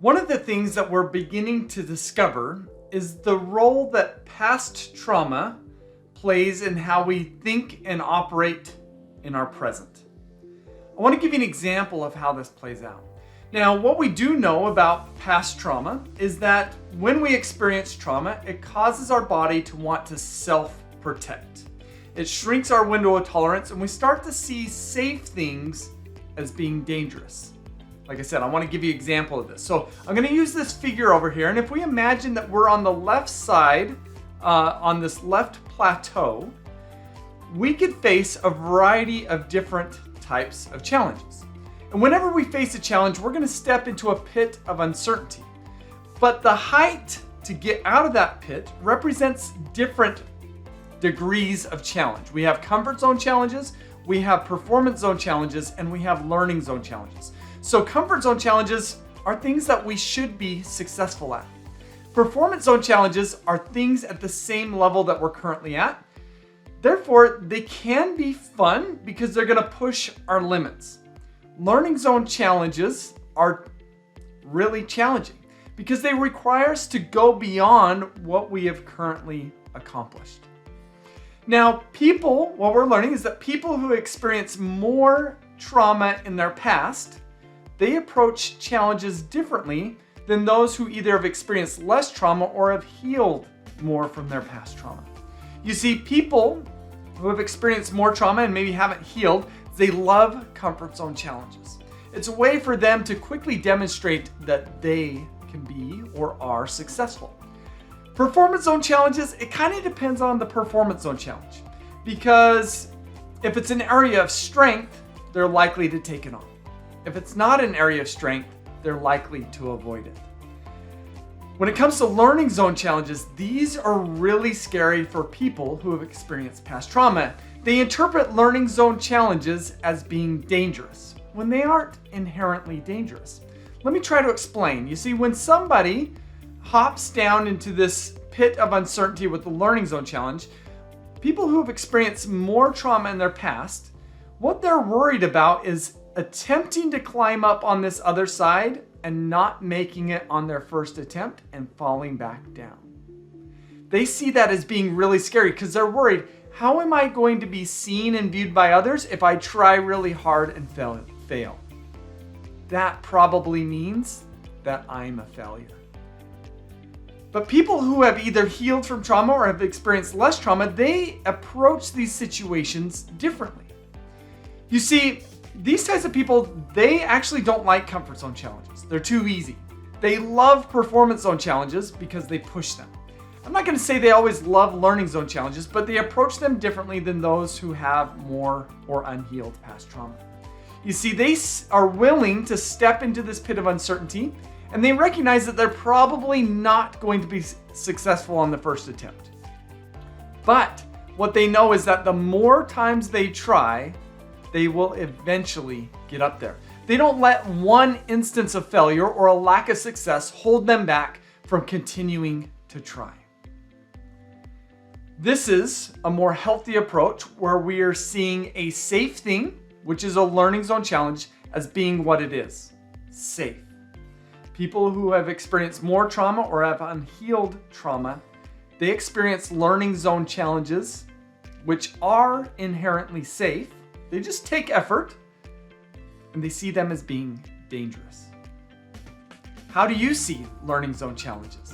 One of the things that we're beginning to discover is the role that past trauma plays in how we think and operate in our present. I want to give you an example of how this plays out. Now, what we do know about past trauma is that when we experience trauma, it causes our body to want to self-protect. It shrinks our window of tolerance, and we start to see safe things as being dangerous. Like I said, I want to give you an example of this. So I'm going to use this figure over here, and if we imagine that we're on the left side, on this left plateau, we could face a variety of different types of challenges. And whenever we face a challenge, we're going to step into a pit of uncertainty. But the height to get out of that pit represents different degrees of challenge. We have comfort zone challenges, we have performance zone challenges, and we have learning zone challenges. So comfort zone challenges are things that we should be successful at. Performance zone challenges are things at the same level that we're currently at. Therefore, they can be fun because they're going to push our limits. Learning zone challenges are really challenging because they require us to go beyond what we have currently accomplished. Now, what we're learning is that people who experience more trauma in their past, they approach challenges differently than those who either have experienced less trauma or have healed more from their past trauma. You see, people who have experienced more trauma and maybe haven't healed, they love comfort zone challenges. It's a way for them to quickly demonstrate that they can be or are successful. Performance zone challenges, it kind of depends on the performance zone challenge, because if it's an area of strength, they're likely to take it on. If it's not an area of strength, they're likely to avoid it. When it comes to learning zone challenges, these are really scary for people who have experienced past trauma. They interpret learning zone challenges as being dangerous when they aren't inherently dangerous. Let me try to explain. You see, when somebody hops down into this pit of uncertainty with the learning zone challenge, people who have experienced more trauma in their past, what they're worried about is attempting to climb up on this other side and not making it on their first attempt and falling back down. They see that as being really scary because they're worried, how am I going to be seen and viewed by others if I try really hard and fail? That probably means that I'm a failure. But people who have either healed from trauma or have experienced less trauma, they approach these situations differently. You see, these types of people, they actually don't like comfort zone challenges. They're too easy. They love performance zone challenges because they push them. I'm not going to say they always love learning zone challenges, but they approach them differently than those who have more or unhealed past trauma. You see, they are willing to step into this pit of uncertainty, and they recognize that they're probably not going to be successful on the first attempt. But what they know is that the more times they try, they will eventually get up there. They don't let one instance of failure or a lack of success hold them back from continuing to try. This is a more healthy approach where we are seeing a safe thing, which is a learning zone challenge, as being what it is, safe. People who have experienced more trauma or have unhealed trauma, they experience learning zone challenges, which are inherently safe. They just take effort, and they see them as being dangerous. How do you see learning zone challenges?